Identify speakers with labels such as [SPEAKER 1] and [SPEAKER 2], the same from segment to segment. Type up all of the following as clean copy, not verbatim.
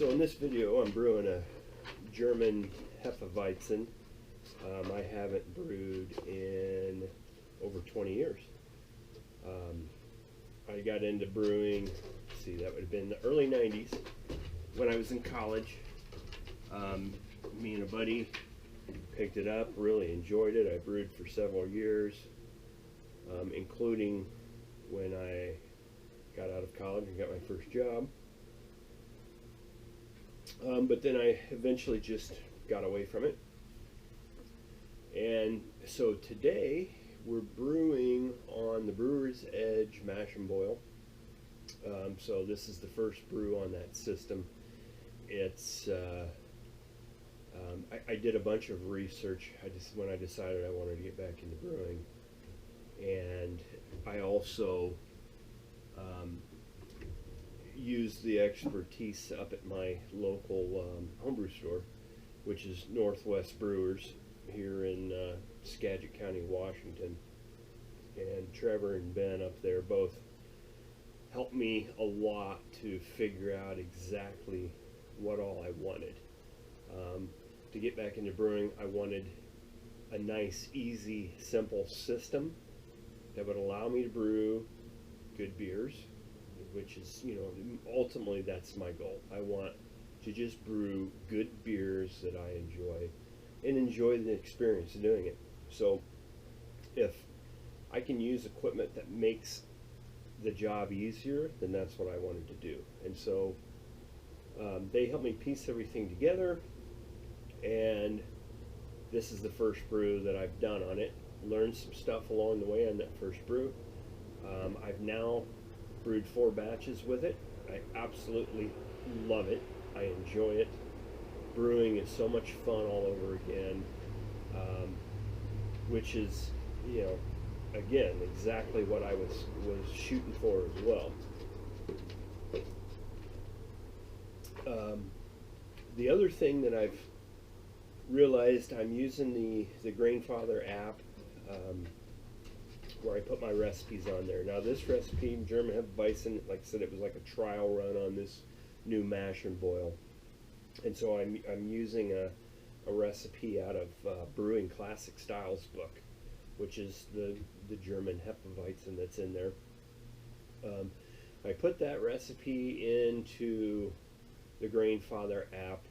[SPEAKER 1] So in this video, I'm brewing a German Hefeweizen. I haven't brewed in over 20 years. I got into brewing, let's see, that would have been the early 90s when I was in college. Me and a buddy picked it up, really enjoyed it. I brewed for several years, including when I got out of college and got my first job. But then I eventually just got away from it. And so today we're brewing on the Brewer's Edge mash and boil. So this is the first brew on that system. It's I did a bunch of research when I decided I wanted to get back into brewing, and I also used the expertise up at my local homebrew store, which is Northwest Brewers here in Skagit County, Washington. And Trevor and Ben up there both helped me a lot to figure out exactly what all I wanted. To get back into brewing, I wanted a nice, easy, simple system that would allow me to brew good beers, which is, ultimately that's my goal. I want to just brew good beers that I enjoy and enjoy the experience of doing it. So if I can use equipment that makes the job easier, then that's what I wanted to do. And so they helped me piece everything together, and this is the first brew that I've done on it. Learned some stuff along the way on that first brew. I've now brewed 4 batches with it. I absolutely love it. I enjoy it. Brewing is so much fun all over again, which is, again, exactly what I was shooting for as well. The other thing that I've realized, I'm using the Grainfather app, where I put my recipes on there. Now this recipe, German Hefeweizen, like I said, it was like a trial run on this new mash and boil. And so I'm using a recipe out of Brewing Classic Styles book, which is the German Hefeweizen that's in there. I put that recipe into the Grainfather app,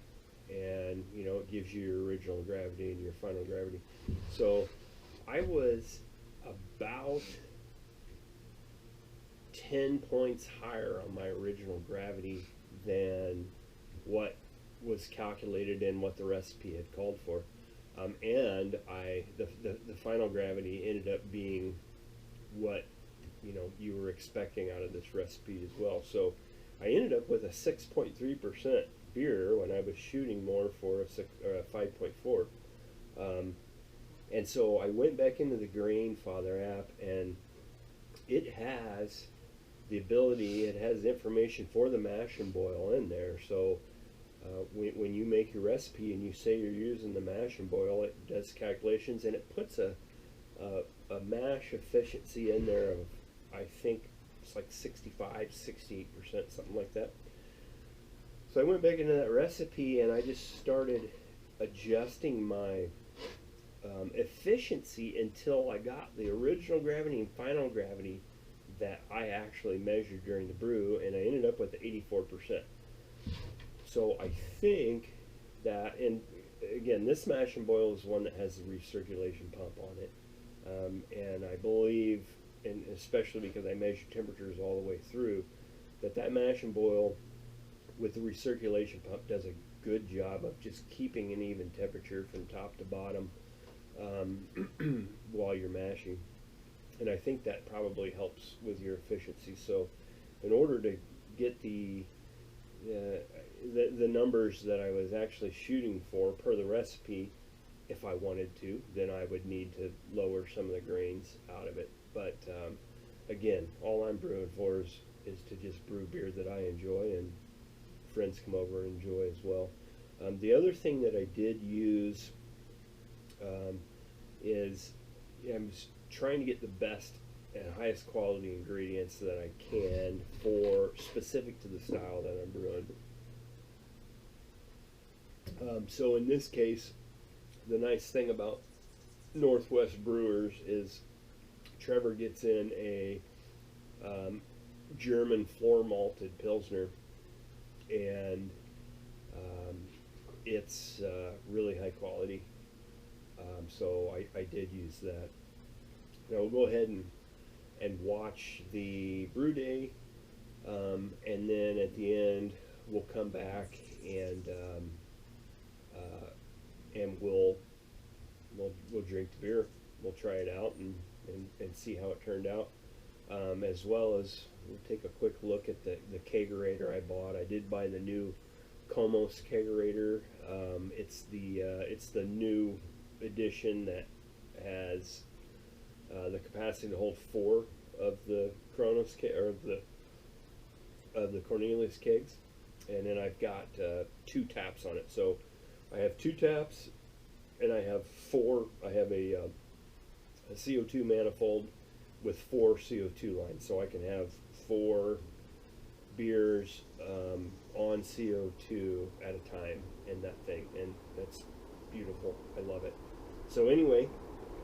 [SPEAKER 1] and it gives you your original gravity and your final gravity. So I was about 10 points higher on my original gravity than what was calculated and what the recipe had called for, and the final gravity ended up being what you were expecting out of this recipe as well. So I ended up with a 6.3% beer when I was shooting more for a 5.4. And so I went back into the Grainfather app, and it has the ability, it has information for the mash and boil in there. So when you make your recipe and you say you're using the mash and boil, it does calculations, and it puts a mash efficiency in there of, I think it's like 65, 68%, something like that. So I went back into that recipe, and I just started adjusting my efficiency until I got the original gravity and final gravity that I actually measured during the brew, and I ended up with 84%. So I think that, and again, this mash and boil is one that has a recirculation pump on it, and I believe, and especially because I measure temperatures all the way through, that mash and boil with the recirculation pump does a good job of just keeping an even temperature from top to bottom while you're mashing. And I think that probably helps with your efficiency. So in order to get the numbers that I was actually shooting for per the recipe, if I wanted to, then I would need to lower some of the grains out of it. But again, all I'm brewing for is to just brew beer that I enjoy, and friends come over and enjoy as well. The other thing that I did use is I'm trying to get the best and highest quality ingredients that I can for specific to the style that I'm brewing. So in this case, the nice thing about Northwest Brewers is Trevor gets in a German floor malted Pilsner, and it's really high quality. So I did use that. Now we'll go ahead and watch the brew day, and then at the end we'll come back and we'll drink the beer. We'll try it out and see how it turned out, as well as we'll take a quick look at the kegerator I bought. I did buy the new Komos Kegerator. It's the new edition that has the capacity to hold 4 of the Kronos of the Cornelius kegs, and then I've got 2 taps on it. So I have 2 taps, and I have 4. I have a CO2 manifold with 4 CO2 lines, so I can have 4 beers on CO2 at a time in that thing, and that's beautiful. I love it. So anyway,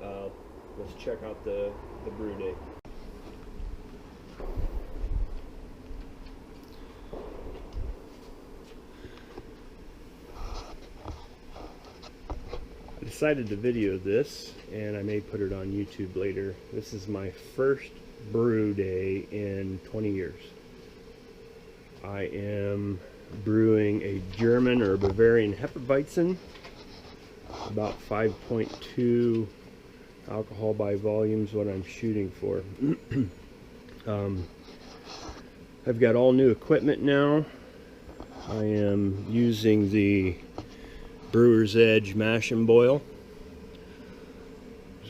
[SPEAKER 1] let's check out the brew day. I decided to video this, and I may put it on YouTube later. This is my first brew day in 20 years. I am brewing a German or Bavarian Hefeweizen, about 5.2 alcohol by volume is what I'm shooting for. I've got all new equipment now. I am using the Brewer's Edge mash and boil.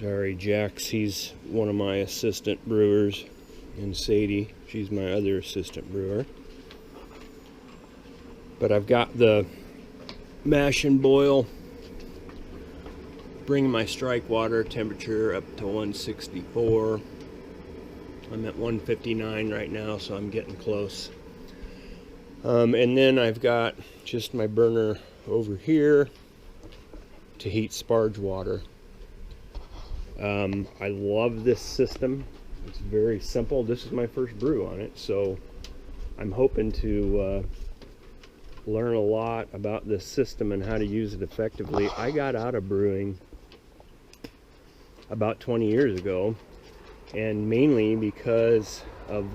[SPEAKER 1] Sorry, Jax, he's one of my assistant brewers, and Sadie, she's my other assistant brewer. But I've got the mash and boil, bringing my strike water temperature up to 164. I'm at 159 right now, so I'm getting close. And then I've got just my burner over here to heat sparge water. I love this system. It's very simple. This is my first brew on it, so I'm hoping to learn a lot about this system and how to use it effectively. I got out of brewing about 20 years ago, and mainly because of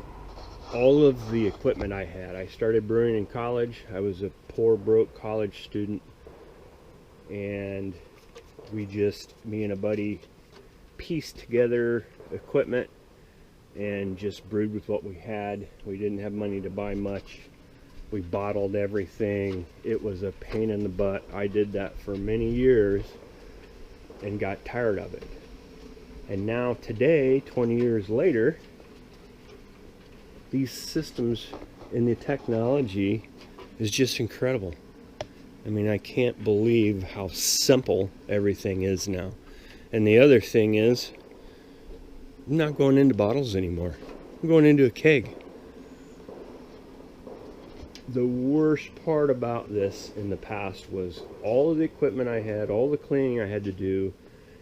[SPEAKER 1] all of the equipment I had. I started brewing in college. I was a poor, broke college student, and me and a buddy pieced together equipment and just brewed with what we had. We didn't have money to buy much. We bottled everything. It was a pain in the butt. I did that for many years and got tired of it. And now today, 20 years later, these systems and the technology is just incredible. I mean, I can't believe how simple everything is now. And the other thing is, I'm not going into bottles anymore. I'm going into a keg. The worst part about this in the past was all of the equipment I had, all the cleaning I had to do,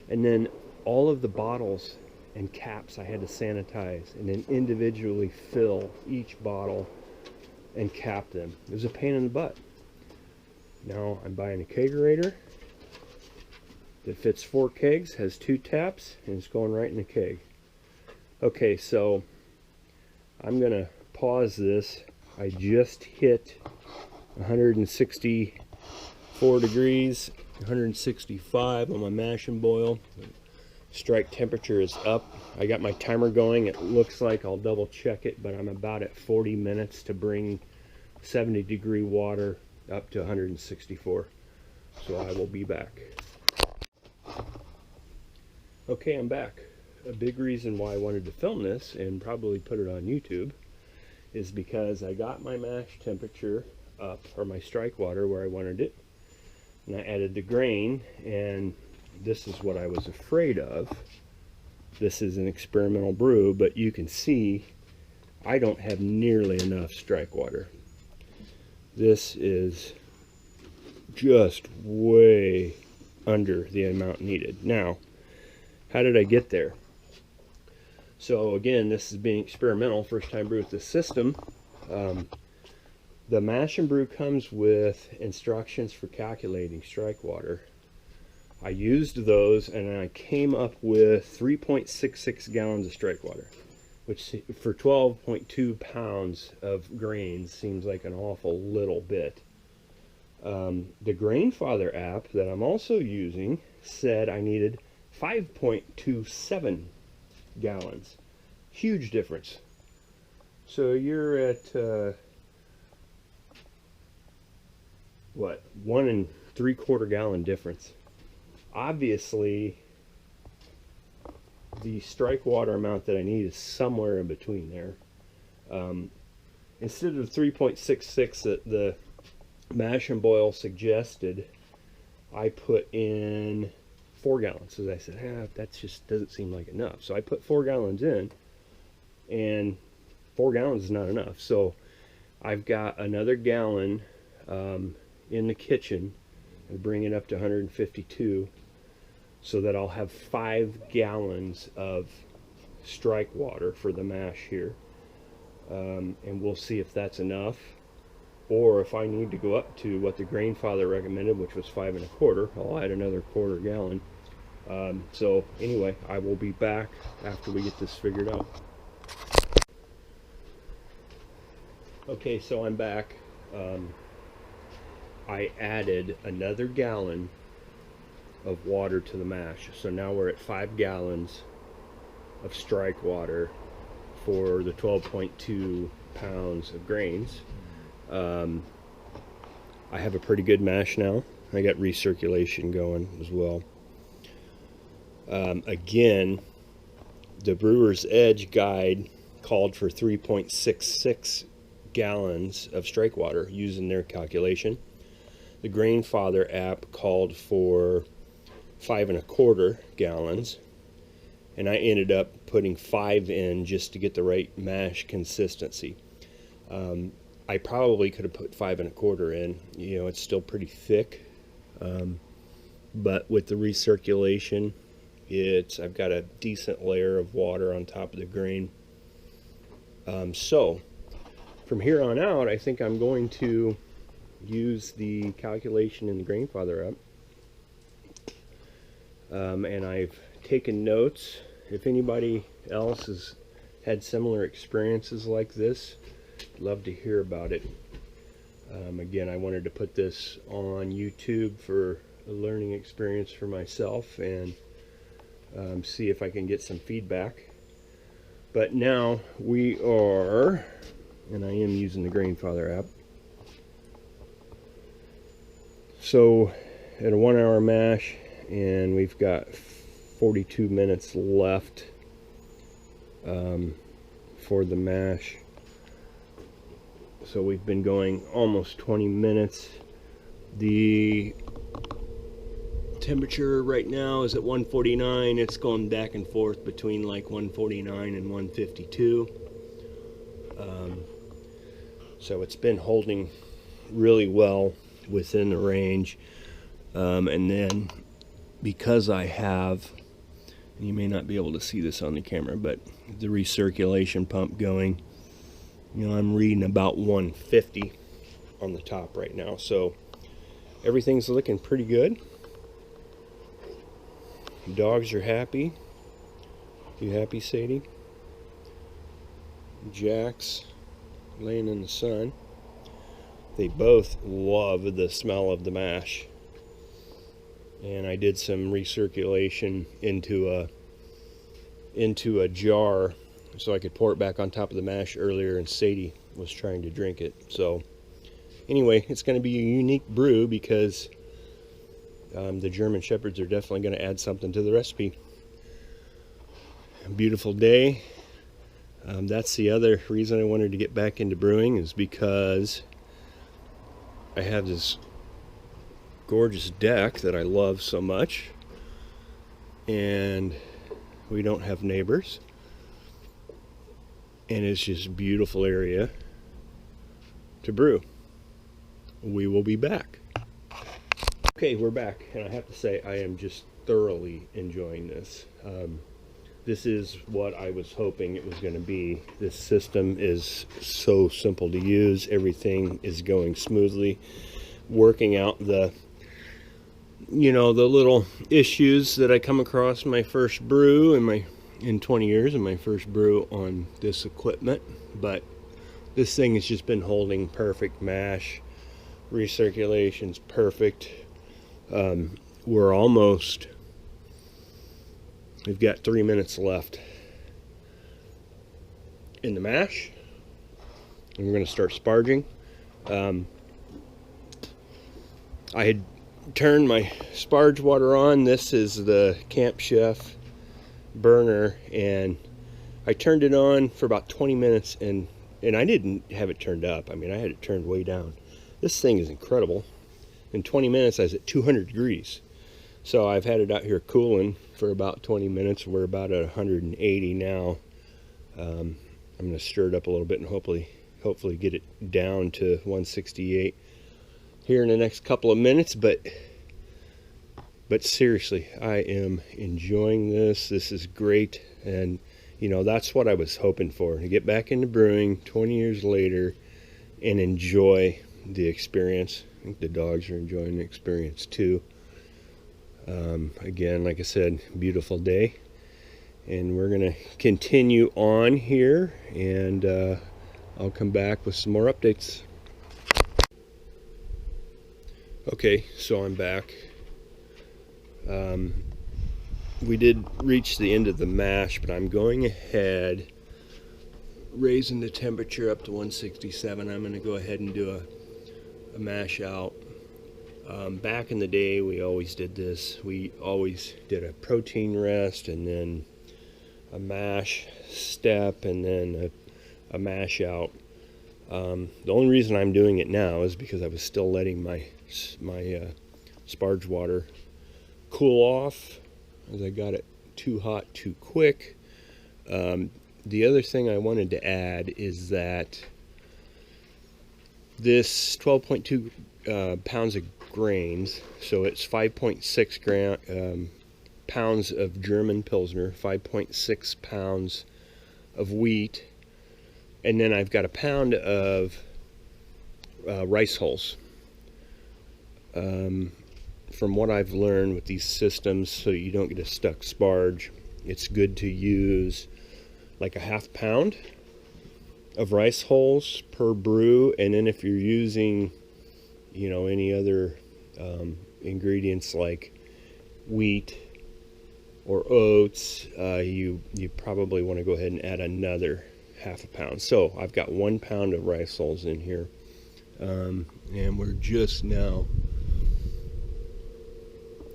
[SPEAKER 1] and then all of the bottles and caps I had to sanitize and then individually fill each bottle and cap them. It was a pain in the butt. Now I'm buying a kegerator that fits 4 kegs, has 2 taps, and it's going right in the keg. Okay, so I'm gonna pause this. I just hit 164 degrees, 165 on my mash and boil. Strike temperature is up. I got my timer going. It looks like, I'll double check it, but I'm about at 40 minutes to bring 70 degree water up to 164. So I will be back. Okay, I'm back. A big reason why I wanted to film this and probably put it on YouTube is because I got my mash temperature up, or my strike water where I wanted it, and I added the grain, and this is what I was afraid of. This is an experimental brew, but you can see I don't have nearly enough strike water. This is just way under the amount needed. Now, how did I get there? So again, this is being experimental, first time brew with this system. The mash and brew comes with instructions for calculating strike water. I used those and I came up with 3.66 gallons of strike water, which for 12.2 pounds of grains seems like an awful little bit. The Grainfather app that I'm also using said I needed 5.27 gallons. Huge difference. So you're at what, 1 3/4 gallon difference. Obviously the strike water amount that I need is somewhere in between there. Instead of 3.66 that the mash and boil suggested, I put in 4 gallons. As I said, that just doesn't seem like enough. So I put 4 gallons in, and 4 gallons is not enough. So I've got another gallon in the kitchen and bring it up to 152, so that I'll have 5 gallons of strike water for the mash here. And we'll see if that's enough, or if I need to go up to what the Grainfather recommended, which was 5 1/4, I'll add another 1/4 gallon. So anyway, I will be back after we get this figured out. Okay, so I'm back. I added another gallon of water to the mash, so now we're at 5 gallons of strike water for the 12.2 pounds of grains. I have a pretty good mash now. I got recirculation going as well. Again, the Brewer's Edge guide called for 3.66 gallons of strike water using their calculation. The Grainfather app called for 5 1/4 gallons, and I ended up putting 5 in just to get the right mash consistency. I probably could have put 5 1/4 in. You know, it's still pretty thick, but with the recirculation, I've got a decent layer of water on top of the grain. So from here on out, I think I'm going to use the calculation in the Grainfather app. And I've taken notes. If anybody else has had similar experiences like this, I'd love to hear about it. Again, I wanted to put this on YouTube for a learning experience for myself, and see if I can get some feedback. But now we are, and I am using the Grainfather app. So at a 1 hour mash, and we've got 42 minutes left for the mash. So we've been going almost 20 minutes. The temperature right now is at 149. It's going back and forth between like 149 and 152. So it's been holding really well within the range. And then because I have, and you may not be able to see this on the camera, but the recirculation pump going, you know, I'm reading about 150 on the top right now. So everything's looking pretty good. Dogs are happy. You happy, Sadie? Jack's laying in the sun. They both love the smell of the mash. And I did some recirculation into a jar so I could pour it back on top of the mash earlier, and Sadie was trying to drink it. So anyway, it's going to be a unique brew because the German Shepherds are definitely going to add something to the recipe. A beautiful day. That's the other reason I wanted to get back into brewing, is because I have this gorgeous deck that I love so much, and we don't have neighbors, and it's just a beautiful area to brew. We will be back. Okay, we're back, and I have to say I am just thoroughly enjoying this. This is what I was hoping it was going to be. This system is so simple to use. Everything is going smoothly, working out the little issues that I come across in my first brew in 20 years in my first brew on this equipment. But this thing has just been holding perfect mash. Recirculation's perfect. We've got 3 minutes left in the mash, and we're going to start sparging. I had turned my sparge water on. This is the Camp Chef burner, and I turned it on for about 20 minutes, and I didn't have it turned up. I mean, I had it turned way down. This thing is incredible. In 20 minutes, I was at 200 degrees. So I've had it out here cooling for about 20 minutes. We're about at 180 now. I'm going to stir it up a little bit and hopefully get it down to 168 here in the next couple of minutes. But seriously, I am enjoying this. This is great, and that's what I was hoping for, to get back into brewing 20 years later and enjoy the experience. I think the dogs are enjoying the experience too. Again, like I said, beautiful day, and we're gonna continue on here, and I'll come back with some more updates. Okay, so I'm back. We did reach the end of the mash, but I'm going ahead, raising the temperature up to 167. I'm going to go ahead and do a mash out. Back in the day, we always did this. We always did a protein rest, and then a mash step, and then a mash out. The only reason I'm doing it now is because I was still letting my sparge water cool off, as I got it too hot too quick. The other thing I wanted to add is that this 12.2 pounds of grains, so it's 5.6 pounds of German Pilsner, 5.6 pounds of wheat, and then I've got a pound of rice hulls. From what I've learned with these systems, so you don't get a stuck sparge, it's good to use like a half pound of rice hulls per brew, and then if you're using any other ingredients like wheat or oats, you probably want to go ahead and add another half a pound. So I've got 1 pound of rice hulls in here, and we're just now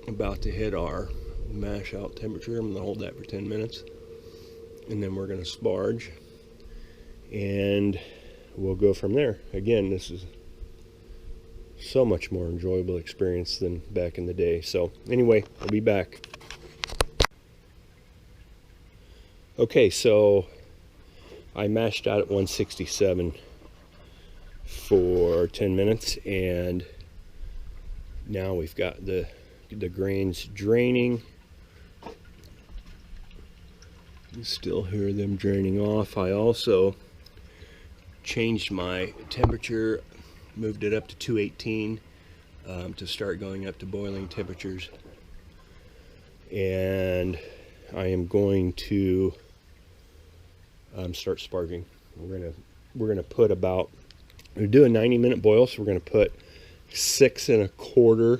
[SPEAKER 1] about to hit our mash out temperature. I'm going to hold that for 10 minutes, and then we're going to sparge, and we'll go from there. Again, this is so much more enjoyable experience than back in the day. So anyway, I'll be back. Okay, so I mashed out at 167 for 10 minutes, and now we've got the grains draining. You still hear them draining off. I also changed my temperature, moved it up to 218 to start going up to boiling temperatures, and I am going to start sparging. We're gonna put we do a 90-minute boil, so we're gonna put 6 1/4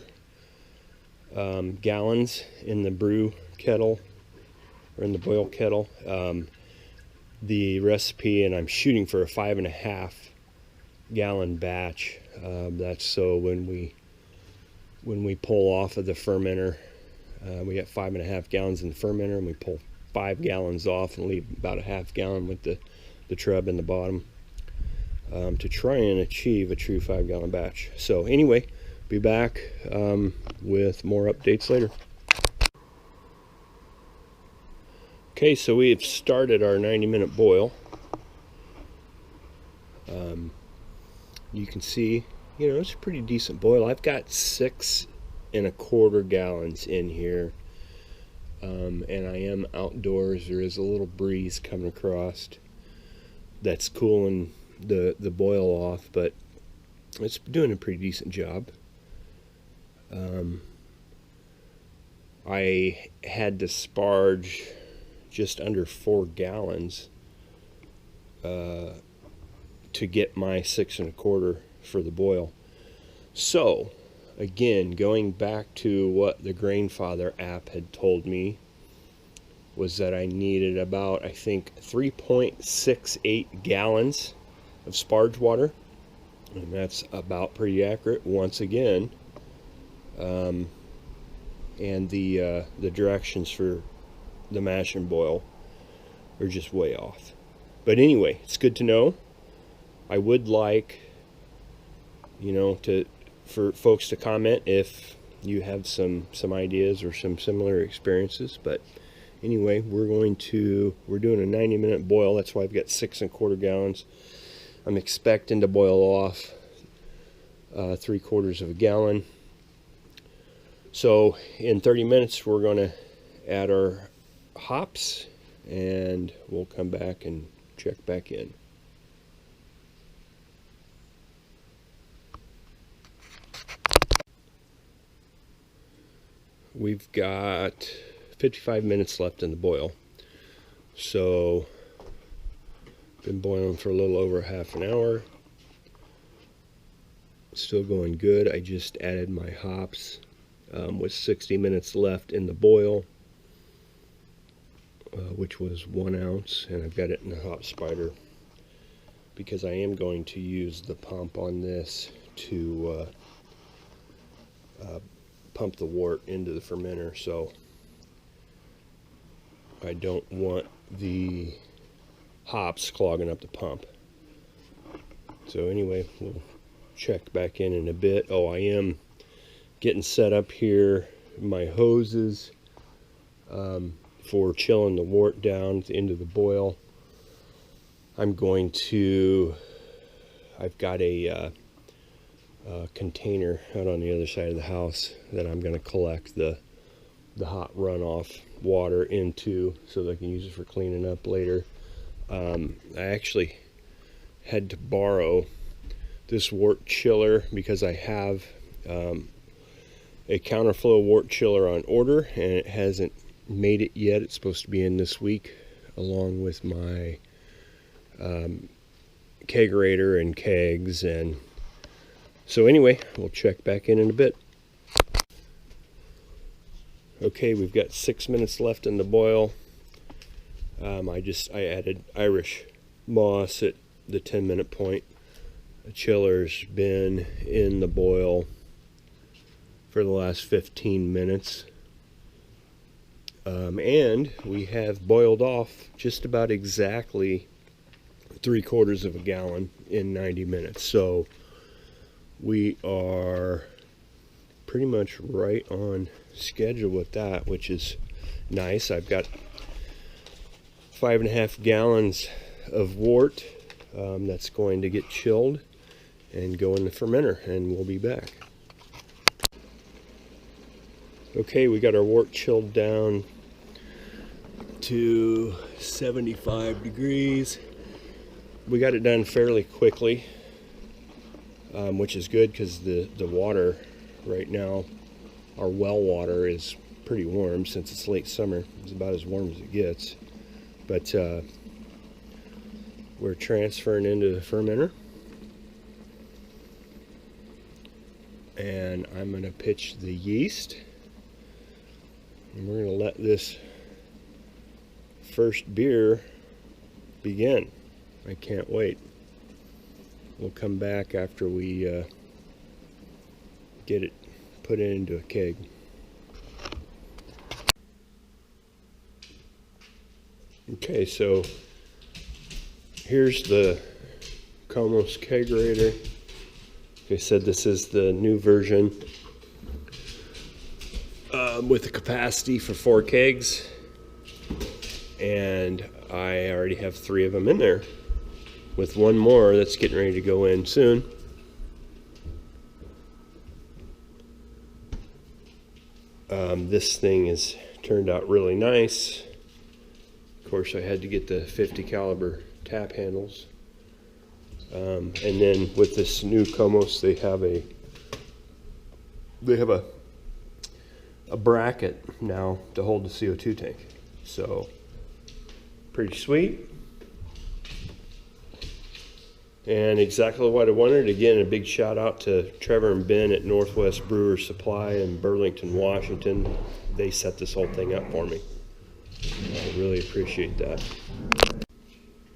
[SPEAKER 1] gallons in the brew kettle, or in the boil kettle. The recipe, and I'm shooting for a 5.5 gallon batch. That's so when we pull off of the fermenter, we got 5.5 gallons in the fermenter, and we pull 5 gallons off and leave about a half gallon with the trub in the bottom, to try and achieve a true 5 gallon batch. So anyway, be back with more updates later. Okay, so we have started our 90-minute boil. You can see, it's a pretty decent boil. I've got 6 6.25 gallons in here. And I am outdoors. There is a little breeze coming across that's cooling the boil off, but it's doing a pretty decent job. I had to sparge just under 4 gallons to get my 6.25 for the boil. So again, going back to what the Grainfather app had told me, was that I needed about, I think, 3.68 gallons of sparge water, and that's about pretty accurate once again. And the directions for the mash and boil are just way off. But anyway, it's good to know. I would like, for folks to comment if you have some ideas or some similar experiences. But anyway, we're doing a 90-minute boil. That's why I've got 6.25 gallons. I'm expecting to boil off 3/4 gallon. So in 30 minutes, we're going to add our hops, and we'll come back and check back in. We've got 55 minutes left in the boil. So, been boiling for a little over half an hour. Still going good. I just added my hops with 60 minutes left in the boil, which was 1 ounce, and I've got it in the hop spider because I am going to use the pump on this to pump the wort into the fermenter, so I don't want the hops clogging up the pump. So anyway, we'll check back in a bit. Oh, I am getting set up here, my hoses for chilling the wort down into the boil. I've got a container out on the other side of the house that I'm going to collect the hot runoff water into so that I can use it for cleaning up later. I actually had to borrow this wort chiller because I have a counterflow wort chiller on order, and it hasn't made it yet. It's supposed to be in this week along with my kegerator and kegs. And so anyway, we'll check back in a bit. Okay, we've got 6 minutes left in the boil. I added Irish moss at the 10-minute point. The chiller's been in the boil for the last 15 minutes. And we have boiled off just about exactly 3/4 gallon in 90 minutes. So we are pretty much right on schedule with that, which is nice. I've got 5.5 gallons of wort that's going to get chilled and go in the fermenter, and we'll be back. Okay, we got our wort chilled down to 75 degrees. We got it done fairly quickly, which is good because the water right now, our well water, is pretty warm since it's late summer. It's about as warm as it gets. But we're transferring into the fermenter, and I'm going to pitch the yeast, and we're going to let this first beer begin. I can't wait. We'll come back after we get it put into a keg. Okay, so here's the Komos Kegerator. Like I said, this is the new version with a capacity for 4 kegs, and I already have 3 of them in there, with 1 more that's getting ready to go in soon. This thing has turned out really nice. Of course, I had to get the 50 caliber tap handles. And then with this new Komos, they have a bracket now to hold the CO2 tank. So pretty sweet. And exactly what I wanted. Again, a big shout out to Trevor and Ben at Northwest Brewers Supply in Burlington, Washington. They set this whole thing up for me. I really appreciate that.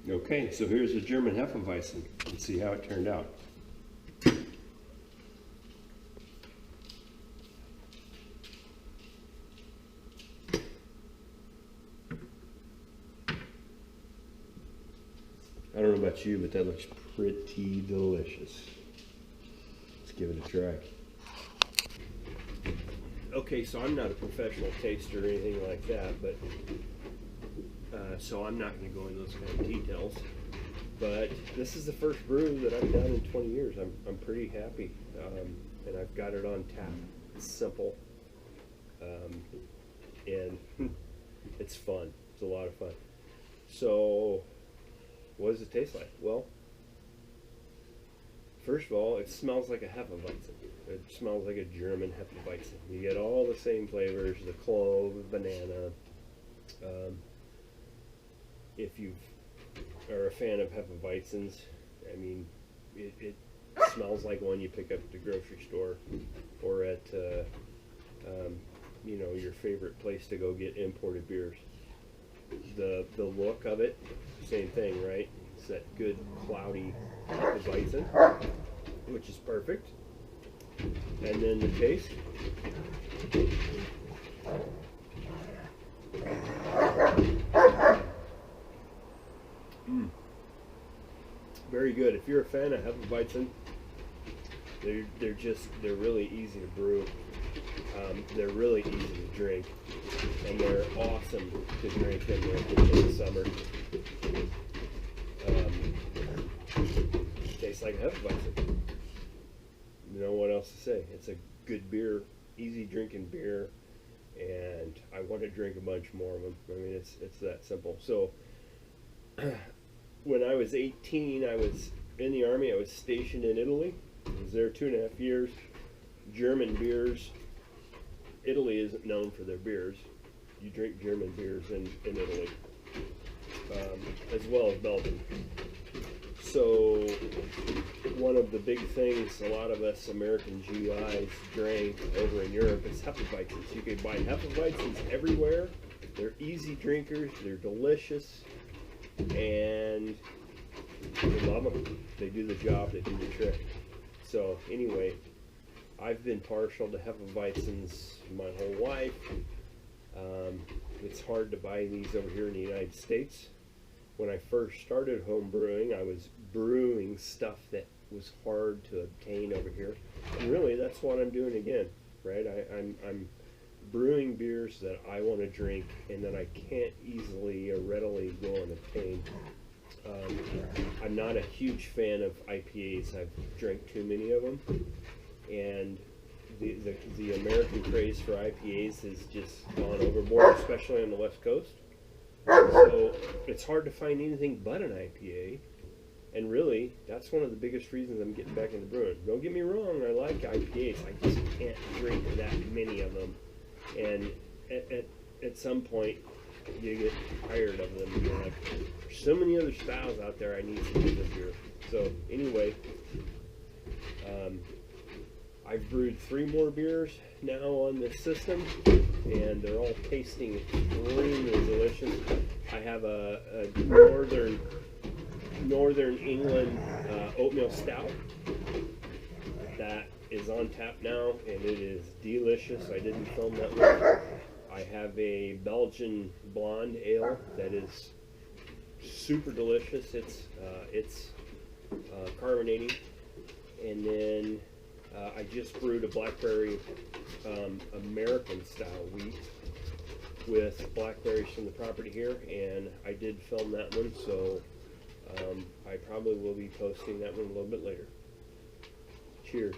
[SPEAKER 1] Okay, so here's a German Hefeweizen. Let's see how it turned out. I don't know about you, but that looks pretty delicious. Let's give it a try. Okay, so I'm not a professional taster or anything like that, but so I'm not going to go into those kind of details. But this is the first brew that I've done in 20 years. I'm pretty happy, and I've got it on tap. It's simple, and it's fun. It's a lot of fun. So, what does it taste like? Well, first of all, it smells like a Hefeweizen. It smells like a German Hefeweizen. You get all the same flavors, the clove, banana. If you are a fan of Hefeweizens, I mean, it smells like one you pick up at the grocery store or at you know, your favorite place to go get imported beers. The look of it, same thing, right? It's that good cloudy Hefeweizen, which is perfect. And then the taste. Very good. If you're a fan of Hefeweizen, they're really easy to brew. They're really easy to drink, and they're awesome to drink in the summer. Tastes like Hefeweizen. You know what else to say? It's a good beer, easy drinking beer, and I want to drink a bunch more of them. I mean, it's that simple. So, when I was 18, I was in the Army. I was stationed in Italy. I was there 2.5 years. German beers. Italy isn't known for their beers. You drink German beers in Italy, as well as Belgium. So one of the big things a lot of us American GIs drank over in Europe is Hefeweizens. You can buy Hefeweizens everywhere. They're easy drinkers. They're delicious. And we love them. They do the job. They do the trick. So anyway, I've been partial to Hefeweizens my whole life. It's hard to buy these over here in the United States. When I first started home brewing, I was brewing stuff that was hard to obtain over here. And really, that's what I'm doing again, right? I'm brewing beers that I want to drink and that I can't easily or readily go and obtain. I'm not a huge fan of IPAs. I've drank too many of them, and the American craze for IPAs has just gone overboard, especially on the West Coast. So it's hard to find anything but an IPA, and really, that's one of the biggest reasons I'm getting back into brewing. Don't get me wrong, I like IPAs. I just can't drink that many of them, and at some point, you get tired of them. You're like, there's so many other styles out there I need to do this beer. So anyway, I've brewed 3 more beers now on this system, and they're all tasting extremely delicious. I have a Northern England oatmeal stout that is on tap now, and it is delicious. I didn't film that one. I have a Belgian blonde ale that is super delicious. It's carbonating, and then I just brewed a blackberry American style wheat with blackberries from the property here, and I did film that one, so I probably will be posting that one a little bit later. Cheers.